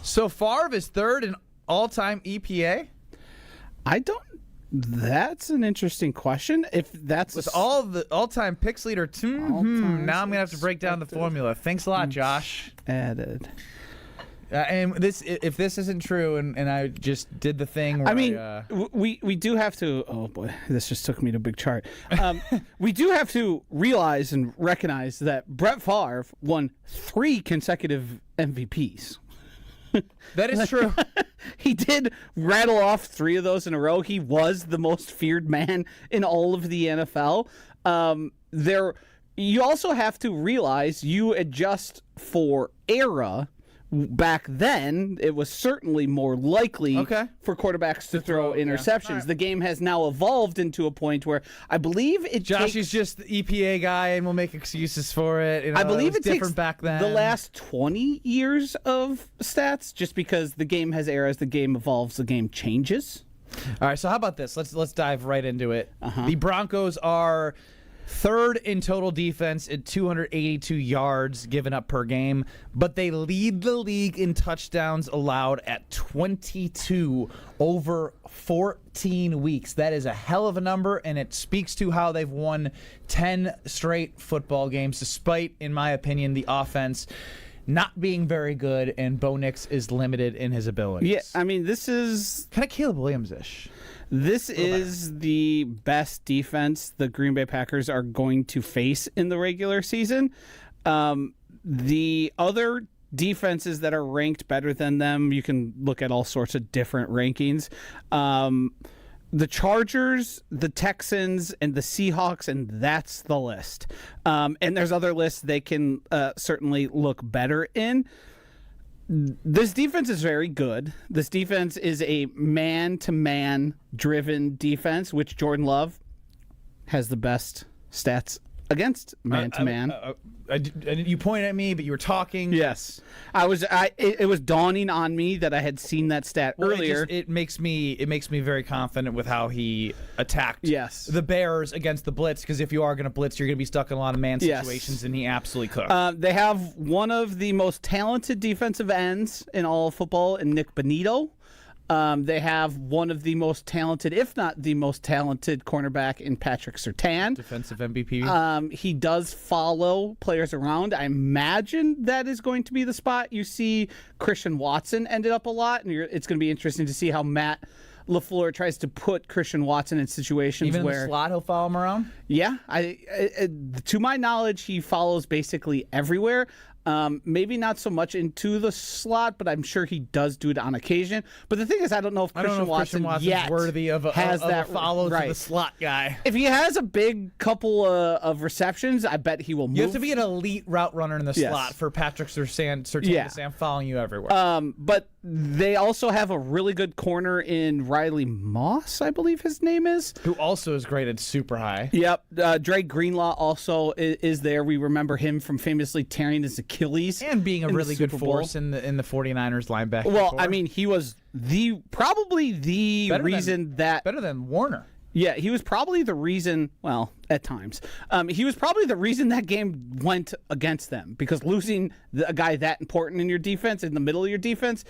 So Favre is third in all-time EPA? I don't... That's an interesting question. If that's... With all the all-time picks leader, now I'm going to have to break down the formula. Thanks a lot, Josh. Added. And this, if this isn't true, and I just did the thing where we do have to. Oh boy, this just took me to a big chart. We do have to realize and recognize that Brett Favre won 3 consecutive MVPs. That is true. He did rattle off 3 of those in a row. He was the most feared man in all of the NFL. You also have to realize you adjust for era. Back then, it was certainly more likely for quarterbacks to throw interceptions. Right. The game has now evolved into a point where I believe Josh is just the EPA guy, and we'll make excuses for it. You know, I believe it was different back then. The last 20 years of stats, just because the game has eras, the game evolves, the game changes. All right, so how about this? Let's dive right into it. The Broncos are third in total defense at 282 yards given up per game, but they lead the league in touchdowns allowed at 22 over 14 weeks. That is a hell of a number, and it speaks to how they've won 10 straight football games, despite, in my opinion, the offense not being very good, and Bo Nix is limited in his abilities. Yeah, I mean, this is kind of Caleb Williams-ish. This is the best defense the Green Bay Packers are going to face in the regular season. The other defenses that are ranked better than them, you can look at all sorts of different rankings. The Chargers, the Texans, and the Seahawks, and that's the list. And there's other lists they can certainly look better in. This defense is very good. This defense is a man-to-man driven defense, which Jordan Love has the best stats against man-to-man. You pointed at me, but you were talking. Yes, it was dawning on me that I had seen that stat earlier. It makes me very confident with how he attacked the Bears against the blitz. Because if you are going to blitz, you're going to be stuck in a lot of man situations, and he absolutely cooked. They have one of the most talented defensive ends in all of football, in Nick Bonito. They have one of the most talented, if not the most talented, cornerback in Patrick Surtain. Defensive MVP. He does follow players around. I imagine that is going to be the spot. You see Christian Watson ended up a lot, and it's going to be interesting to see how Matt LaFleur tries to put Christian Watson in situations Even where... in the slot, he'll follow him around? Yeah. To my knowledge, he follows basically everywhere. Maybe not so much into the slot, but I'm sure he does do it on occasion. But the thing is, I don't know if Christian Watson yet worthy of a follow to the slot guy. If he has a big couple of receptions, I bet he will move. You have to be an elite route runner in the slot for Patrick Surtain to say, I'm following you everywhere. But they also have a really good corner in Riley Moss, I believe his name is. Who also is graded super high. Yep. Dre Greenlaw also is there. We remember him from famously tearing his Achilles. And being a really good force in the 49ers linebacker. Well, I mean, he was probably the reason that... Better than Warner. Yeah, he was probably the reason, well, at times, he was probably the reason that game went against them, because losing a guy that important in your defense, in the middle of your defense,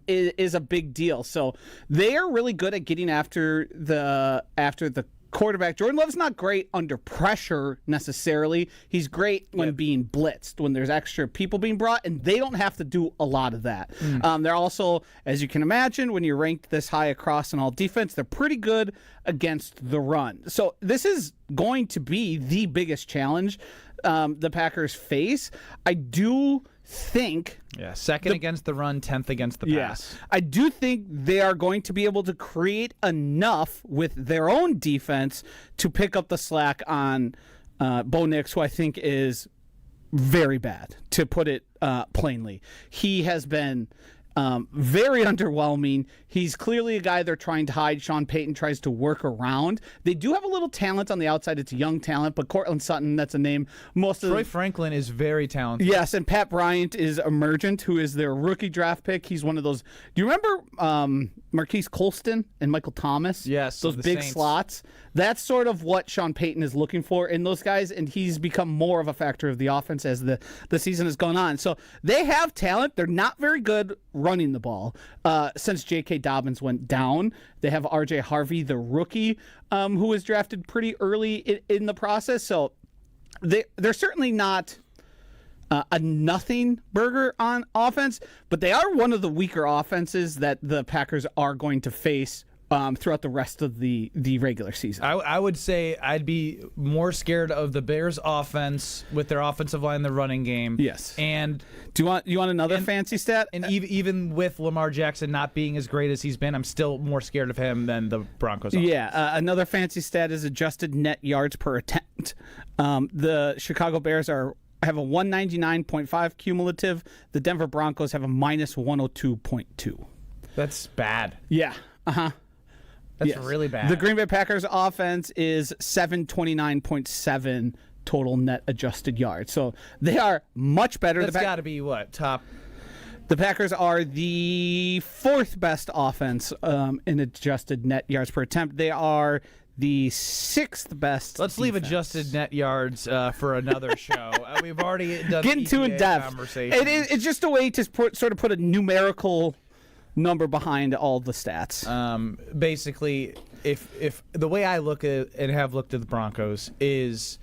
is a big deal. So they are really good at getting after the quarterback. Jordan Love's not great under pressure necessarily. He's great when being blitzed, when there's extra people being brought, and they don't have to do a lot of that. They're also, as you can imagine, when you're ranked this high across in all defense, they're pretty good against the run. So this is going to be the biggest challenge the Packers face. I do think... Yeah, second against the run, 10th against the pass. Yes. I do think they are going to be able to create enough with their own defense to pick up the slack on Bo Nix, who I think is very bad, to put it plainly. He has been very underwhelming. He's clearly a guy they're trying to hide. Sean Payton tries to work around. They do have a little talent on the outside. It's young talent, but Cortland Sutton, that's a name. Troy Franklin is very talented. Yes, and Pat Bryant is emergent, who is their rookie draft pick. He's one of those. Do you remember Marquise Colston and Michael Thomas? Yes. Those big Saints. slots. That's sort of what Sean Payton is looking for in those guys, and he's become more of a factor of the offense as the season has gone on. So they have talent. They're not very good running the ball. Since J.K. Dobbins went down, they have R.J. Harvey, the rookie, who was drafted pretty early in the process. So they're certainly not a nothing burger on offense, but they are one of the weaker offenses that the Packers are going to face throughout the rest of the regular season. I would say I'd be more scared of the Bears' offense with their offensive line, the running game. Yes. And you want another fancy stat? And even with Lamar Jackson not being as great as he's been, I'm still more scared of him than the Broncos. Yeah. Another fancy stat is adjusted net yards per attempt. The Chicago Bears have a 199.5 cumulative. The Denver Broncos have a minus 102.2. That's bad. Yeah. That's really bad. The Green Bay Packers offense is 729.7 total net adjusted yards. So they are much better. That's got to be what? Top. The Packers are the fourth best offense in adjusted net yards per attempt. They are the sixth best. Let's leave adjusted net yards for another show. We've already done getting too in depth. Conversation. It's just a way to sort of put a numerical number behind all the stats. Basically, if the way I look at and have looked at the Broncos is,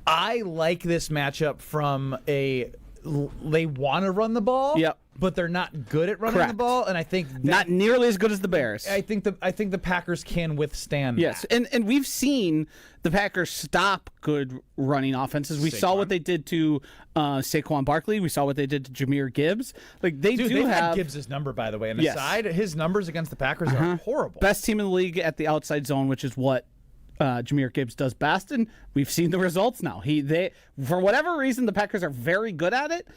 I like this matchup from they want to run the ball. Yep. but they're not good at running the ball, and I think not nearly as good as the Bears. I think the Packers can withstand. Yes, that. and we've seen the Packers stop good running offenses. We saw what they did to Saquon Barkley. We saw what they did to Jahmyr Gibbs. Like they've had Gibbs' number, by the way, on the side. His numbers against the Packers are horrible. Best team in the league at the outside zone, which is what Jahmyr Gibbs does best, and we've seen the results now. They for whatever reason, the Packers are very good at it,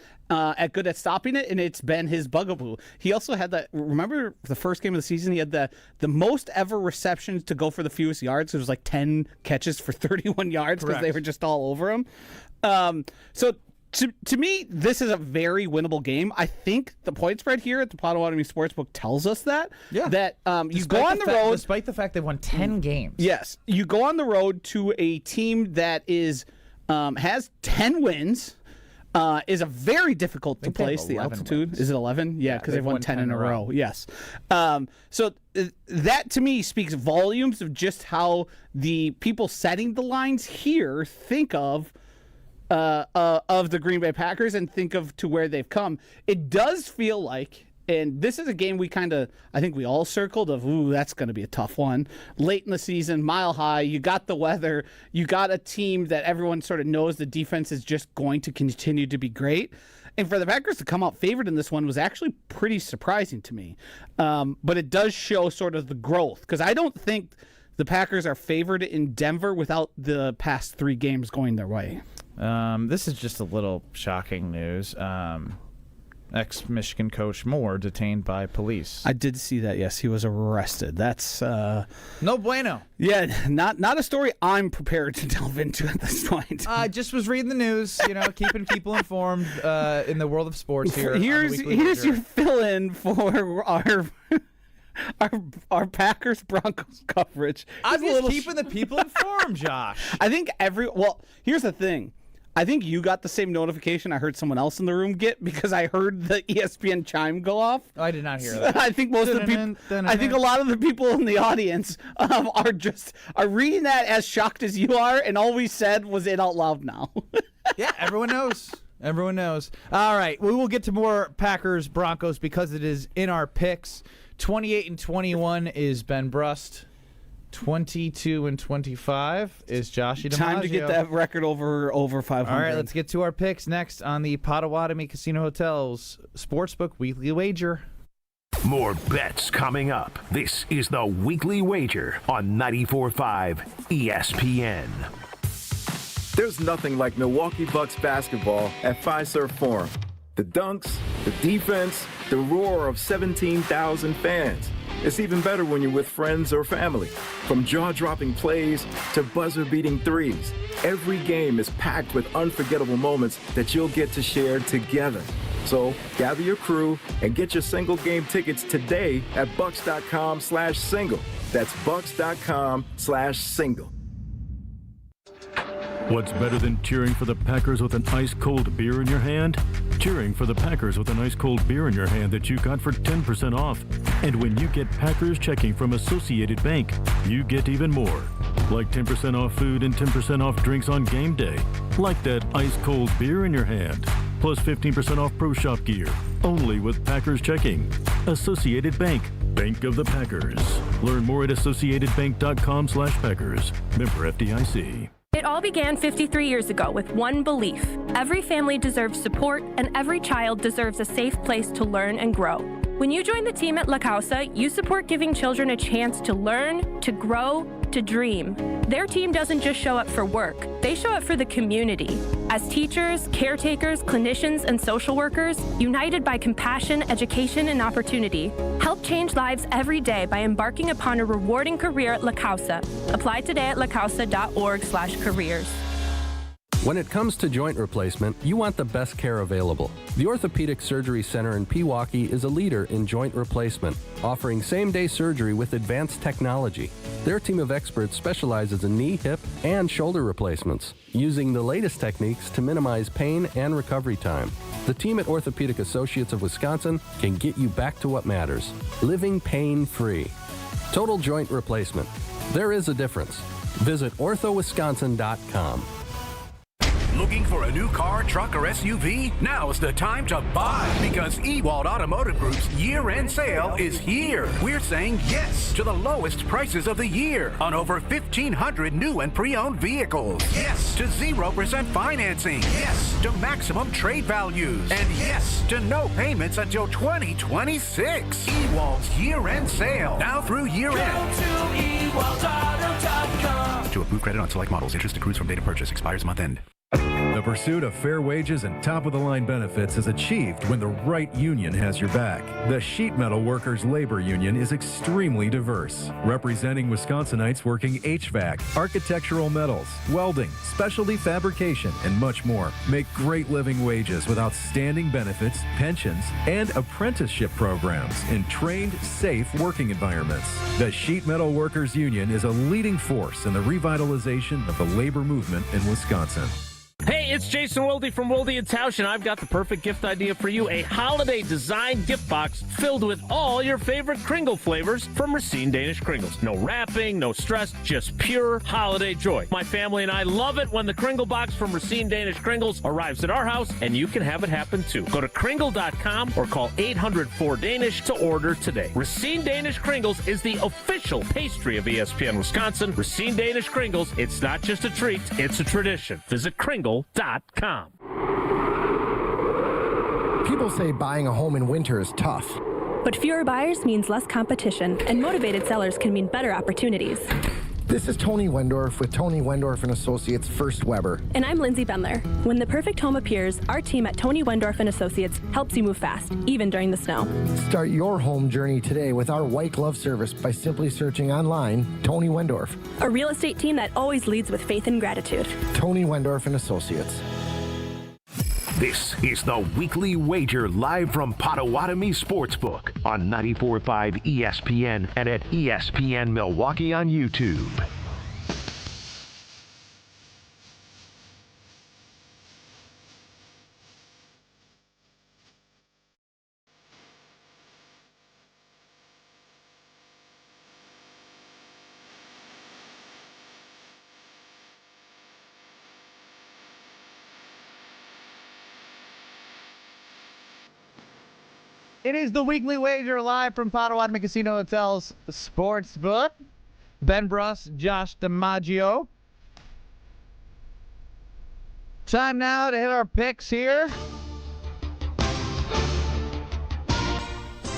good at stopping it, and it's been his bugaboo. He also had that. Remember the first game of the season, he had the most ever receptions to go for the fewest yards. It was like 10 catches for 31 yards because they were just all over him. So to me, this is a very winnable game. I think the point spread here at the Potawatomi Sportsbook tells us that. Yeah. That you go on the road. Despite the fact they've won 10 games. Yes. You go on the road to a team that is has 10 wins, is a very difficult to place. The altitude. Wins. Is it 11? Yeah, because they've won 10 in a row. Yes. So that to me speaks volumes of just how the people setting the lines here think of the Green Bay Packers and think of to where they've come. It does feel like, and this is a game I think we all circled of, ooh, that's going to be a tough one. Late in the season, Mile High, you got the weather, you got a team that everyone sort of knows the defense is just going to continue to be great. And for the Packers to come out favored in this one was actually pretty surprising to me. But it does show sort of the growth, because I don't think the Packers are favored in Denver without the past 3 games going their way. This is just a little shocking news. Ex-Michigan coach Moore detained by police. I did see that. Yes, he was arrested. That's no bueno. Yeah, not a story I'm prepared to delve into at this point. I just was reading the news, keeping people informed in the world of sports here. Here's your fill-in for our Packers Broncos coverage. I'm just keeping the people informed, Josh. I think here's the thing. I think you got the same notification I heard someone else in the room get, because I heard the ESPN chime go off. Oh, I did not hear that. I think most of the people, I think a lot of the people in the audience are reading that as shocked as you are, and all we said was it out loud now. Yeah, everyone knows. Everyone knows. All right, we will get to more Packers Broncos because it is in our picks. 28-21 is Ben Brust. 22-25 is Joshy DiMaggio. Time to get that record over 500. All right, let's get to our picks next on the Potawatomi Casino Hotels Sportsbook Weekly Wager. More bets coming up. This is the Weekly Wager on 94.5 ESPN. There's nothing like Milwaukee Bucks basketball at Fiserv Forum. The dunks, the defense, the roar of 17,000 fans. It's even better when you're with friends or family. From jaw-dropping plays to buzzer-beating threes, every game is packed with unforgettable moments that you'll get to share together. So gather your crew and get your single-game tickets today at bucks.com/single. That's bucks.com/single. What's better than cheering for the Packers with an ice-cold beer in your hand? Cheering for the Packers with an ice-cold beer in your hand that you got for 10% off. And when you get Packers checking from Associated Bank, you get even more. Like 10% off food and 10% off drinks on game day. Like that ice-cold beer in your hand. Plus 15% off Pro Shop gear. Only with Packers checking. Associated Bank. Bank of the Packers. Learn more at associatedbank.com/Packers. Member FDIC. It all began 53 years ago with one belief. Every family deserves support, and every child deserves a safe place to learn and grow. When you join the team at La Causa, you support giving children a chance to learn, to grow, to dream. Their team doesn't just show up for work, they show up for the community. As teachers, caretakers, clinicians, and social workers, united by compassion, education, and opportunity, help change lives every day by embarking upon a rewarding career at La Causa. Apply today at lacausa.org/careers. When it comes to joint replacement, you want the best care available. The Orthopedic Surgery Center in Pewaukee is a leader in joint replacement, offering same-day surgery with advanced technology. Their team of experts specializes in knee, hip, and shoulder replacements, using the latest techniques to minimize pain and recovery time. The team at Orthopedic Associates of Wisconsin can get you back to what matters, living pain-free. Total joint replacement. There is a difference. Visit orthowisconsin.com. Looking for a new car, truck, or SUV? Now is the time to buy, because Ewald Automotive Group's year-end sale is here. We're saying yes to the lowest prices of the year on over 1,500 new and pre-owned vehicles. Yes to 0% financing. Yes to maximum trade values. And yes to no payments until 2026. Ewald's year-end sale. Now through year-end. Go to ewaldauto.com. To approve credit on select models. Interest accrues from date of purchase. Expires month end. The pursuit of fair wages and top-of-the-line benefits is achieved when the right union has your back. The Sheet Metal Workers Labor Union is extremely diverse, representing Wisconsinites working HVAC, architectural metals, welding, specialty fabrication, and much more. Make great living wages with outstanding benefits, pensions, and apprenticeship programs in trained, safe working environments. The Sheet Metal Workers Union is a leading force in the revitalization of the labor movement in Wisconsin. Hey, it's Jason Wilde from Wilde & Tausch, and I've got the perfect gift idea for you. A holiday design gift box filled with all your favorite Kringle flavors from Racine Danish Kringles. No wrapping, no stress, just pure holiday joy. My family and I love it when the Kringle box from Racine Danish Kringles arrives at our house, and you can have it happen too. Go to Kringle.com or call 800-4DANISH to order today. Racine Danish Kringles is the official pastry of ESPN Wisconsin. Racine Danish Kringles, it's not just a treat, it's a tradition. Visit Kringle.com. People say buying a home in winter is tough. But fewer buyers means less competition, and motivated sellers can mean better opportunities. This is Tony Wendorf with Tony Wendorf & Associates First Weber. And I'm Lindsay Bendler. When the perfect home appears, our team at Tony Wendorf & Associates helps you move fast, even during the snow. Start your home journey today with our white glove service by simply searching online Tony Wendorf. A real estate team that always leads with faith and gratitude. Tony Wendorf & Associates. This is the Weekly Wager live from Potawatomi Sportsbook on 94.5 ESPN and at ESPN Milwaukee on YouTube. It is the Weekly Wager live from Potawatomi Casino Hotels Sportsbook. Ben Bruss, Josh DiMaggio. Time now to hit our picks here.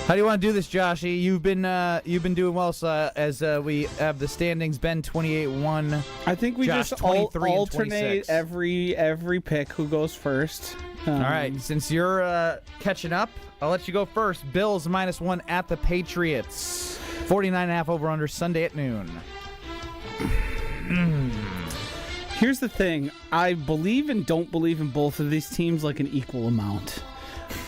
How do you want to do this, Joshy? You've been doing well as we have the standings. Ben 28-1. I think we Josh, just 23 alternate every pick who goes first. All right, since you're catching up, I'll let you go first. Bills -1 at the Patriots. 49.5 over-under Sunday at noon. Here's the thing. I believe and don't believe in both of these teams like an equal amount.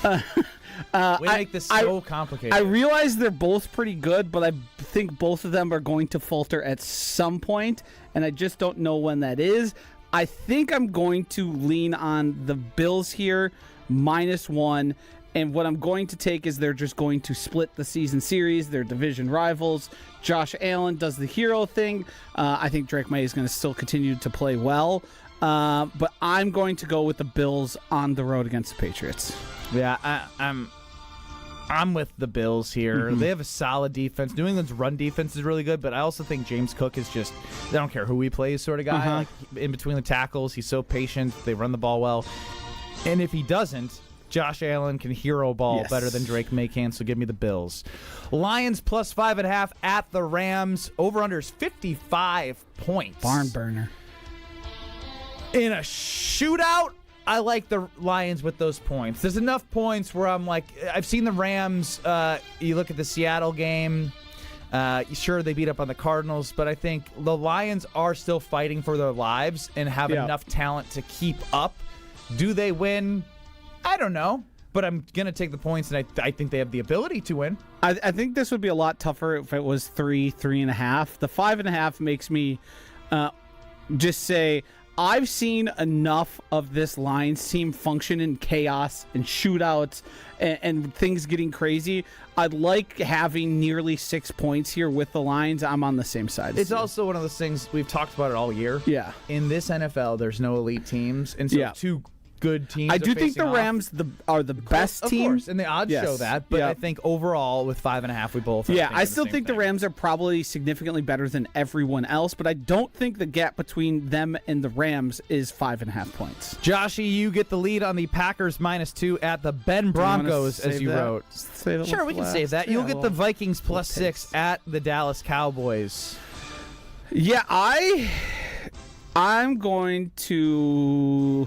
We make this so complicated. I realize they're both pretty good, but I think both of them are going to falter at some point, and I just don't know when that is. I think I'm going to lean on the Bills here, -1. And what I'm going to take is they're just going to split the season series. They're division rivals. Josh Allen does the hero thing. I think Drake May is going to still continue to play well. But I'm going to go with the Bills on the road against the Patriots. Yeah, I'm with the Bills here. Mm-hmm. They have a solid defense. New England's run defense is really good, but I also think James Cook is just, they don't care who he plays sort of guy. Like, in between the tackles, he's so patient. They run the ball well. And if he doesn't, Josh Allen can hero ball better than Drake May can, so give me the Bills. Lions +5.5 at the Rams. Over-under is 55 points. Barn burner. In a shootout, I like the Lions with those points. There's enough points where I'm like, I've seen the Rams. You look at the Seattle game. Sure, they beat up on the Cardinals, but I think the Lions are still fighting for their lives and have enough talent to keep up. Do they win? I don't know, but I'm going to take the points, and I think they have the ability to win. I think this would be a lot tougher if it was 3.5. The 5.5 makes me just say I've seen enough of this Lions team function in chaos and shootouts and things getting crazy. I'd like having nearly 6 points here with the Lions. I'm on the same side. It's also one of those things, we've talked about it all year. Yeah. In this NFL, there's no elite teams, and so two good teams. I do think the Rams are the best team. Of course, and the odds show that. But I think overall, with 5.5, we both. I still think the Rams are probably significantly better than everyone else, but I don't think the gap between them and the Rams is 5.5 points. Joshy, you get the lead on the Packers -2 at the Ben Broncos, as you wrote. Sure, we can save that. You'll get the Vikings +6 at the Dallas Cowboys. Yeah, I'm going to.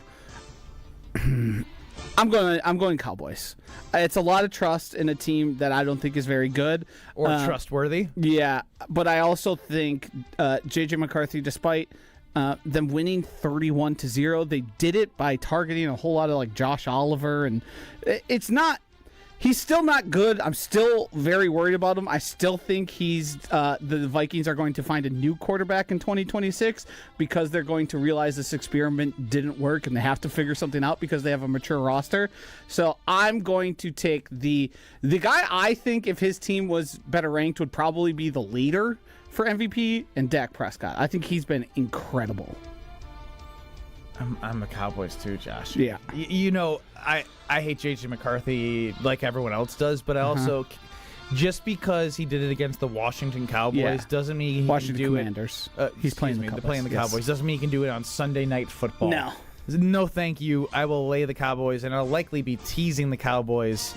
I'm going Cowboys. It's a lot of trust in a team that I don't think is very good or trustworthy. Yeah, but I also think J.J. McCarthy, despite them winning 31-0, they did it by targeting a whole lot of like Josh Oliver, and it's not. He's still not good. I'm still very worried about him. I still think the Vikings are going to find a new quarterback in 2026 because they're going to realize this experiment didn't work and they have to figure something out because they have a mature roster. So I'm going to take the guy I think if his team was better ranked would probably be the leader for MVP, and Dak Prescott. I think he's been incredible. I'm a Cowboys too, Josh. Yeah. You know, I hate J.J. McCarthy like everyone else does, but I also, just because he did it against the Washington Cowboys doesn't mean he can do Commanders. He's playing the Cowboys. They're playing the Cowboys. Doesn't mean he can do it on Sunday Night Football. No. No, thank you. I will lay the Cowboys, and I'll likely be teasing the Cowboys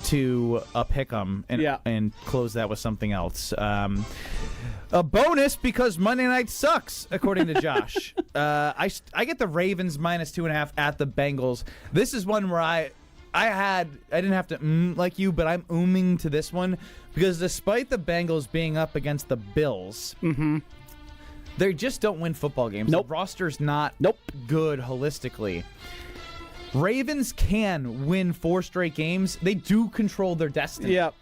to pick them and close that with something else. A bonus because Monday night sucks, according to Josh. I get the Ravens -2.5 at the Bengals. This is one where I didn't have to like you, but I'm ooming to this one because despite the Bengals being up against the Bills, they just don't win football games. Nope. The roster's not good holistically. Ravens can win 4 straight games. They do control their destiny. Yep.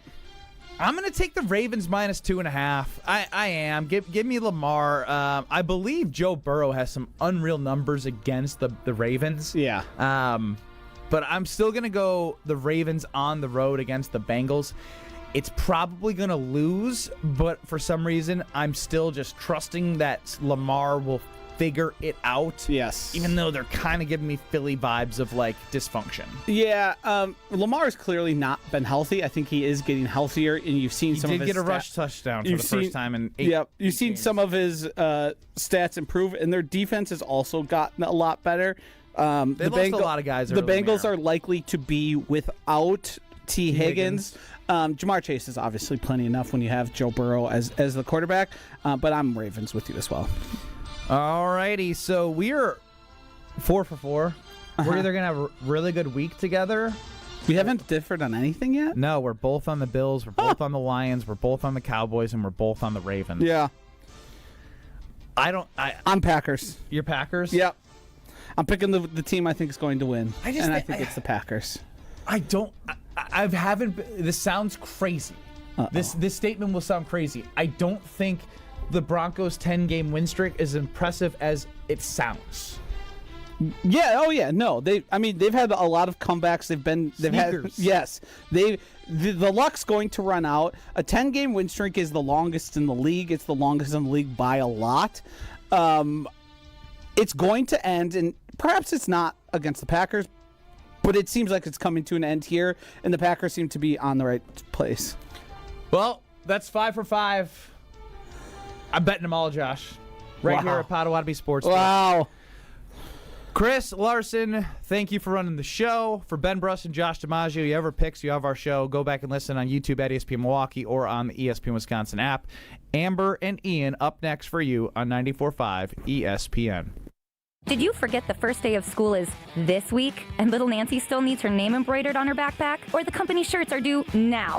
I'm going to take the Ravens -2.5. I am. Give me Lamar. I believe Joe Burrow has some unreal numbers against the Ravens. Yeah. But I'm still going to go the Ravens on the road against the Bengals. It's probably going to lose, but for some reason, I'm still just trusting that Lamar will figure it out. Yes. Even though they're kind of giving me Philly vibes of like dysfunction. Yeah. Lamar has clearly not been healthy. I think he is getting healthier, and you've seen some of his He did get a rush touchdown for the first time in 8 Yep. You've seen some of his stats improve, and their defense has also gotten a lot better. They lost a lot of guys. The Bengals are likely to be without T. Higgins. Jamar Chase is obviously plenty enough when you have Joe Burrow as the quarterback, but I'm Ravens with you as well. Alrighty, so we're 4 for 4. We're either going to have a really good week together. We haven't differed on anything yet? No, we're both on the Bills, we're both on the Lions, we're both on the Cowboys, and we're both on the Ravens. Yeah. I'm Packers. You're Packers? Yep. I'm picking the team I think is going to win, I think it's the Packers. I haven't. This sounds crazy. This statement will sound crazy. I don't think the Broncos' 10-game win streak is impressive as it sounds. Yeah. Oh yeah. No. They've had a lot of comebacks. The luck's going to run out. A 10-game win streak is the longest in the league. It's the longest in the league by a lot. It's going to end, and perhaps it's not against the Packers, but it seems like it's coming to an end here, and the Packers seem to be on the right place. Well, that's 5 for 5. I'm betting them all, Josh. Right here at Potawatomi Sportsbook. Wow. Chris Larson, thank you for running the show. For Ben Bruss and Josh DiMaggio, you have our picks, you have our show. Go back and listen on YouTube at ESPN Milwaukee or on the ESPN Wisconsin app. Amber and Ian up next for you on 94.5 ESPN. Did you forget the first day of school is this week and little Nancy still needs her name embroidered on her backpack? Or the company shirts are due now?